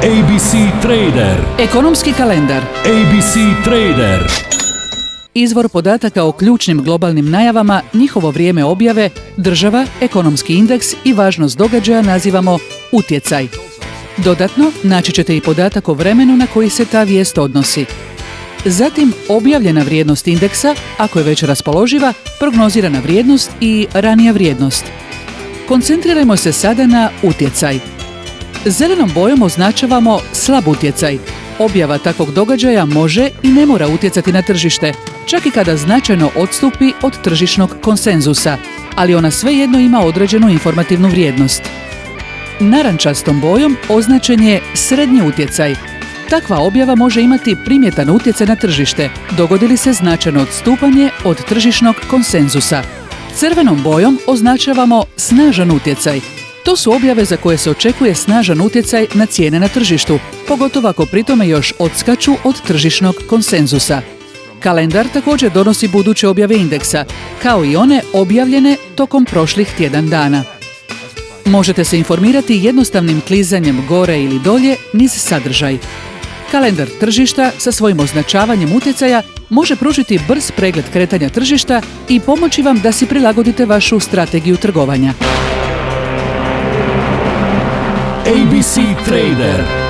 ABC Trader. Ekonomski kalendar. ABC Trader. Izvor podataka o ključnim globalnim najavama, njihovo vrijeme objave, država, ekonomski indeks i važnost događaja nazivamo utjecaj. Dodatno, naći ćete i podatak o vremenu na koji se ta vijest odnosi. Zatim, objavljena vrijednost indeksa, ako je već raspoloživa, prognozirana vrijednost i ranija vrijednost. Koncentrirajmo se sada na utjecaj. Zelenom bojom označavamo slab utjecaj. Objava takvog događaja može i ne mora utjecati na tržište, čak i kada značajno odstupi od tržišnog konsenzusa, ali ona svejedno ima određenu informativnu vrijednost. Narančastom bojom označen je srednji utjecaj. Takva objava može imati primjetan utjecaj na tržište, dogodi li se značajno odstupanje od tržišnog konsenzusa. Crvenom bojom označavamo snažan utjecaj. To su objave za koje se očekuje snažan utjecaj na cijene na tržištu, pogotovo ako pritome još odskaču od tržišnog konsenzusa. Kalendar također donosi buduće objave indeksa, kao i one objavljene tokom prošlih tjedan dana. Možete se informirati jednostavnim klizanjem gore ili dolje niz sadržaj. Kalendar tržišta sa svojim označavanjem utjecaja može pružiti brz pregled kretanja tržišta i pomoći vam da si prilagodite vašu strategiju trgovanja. ABC Trader.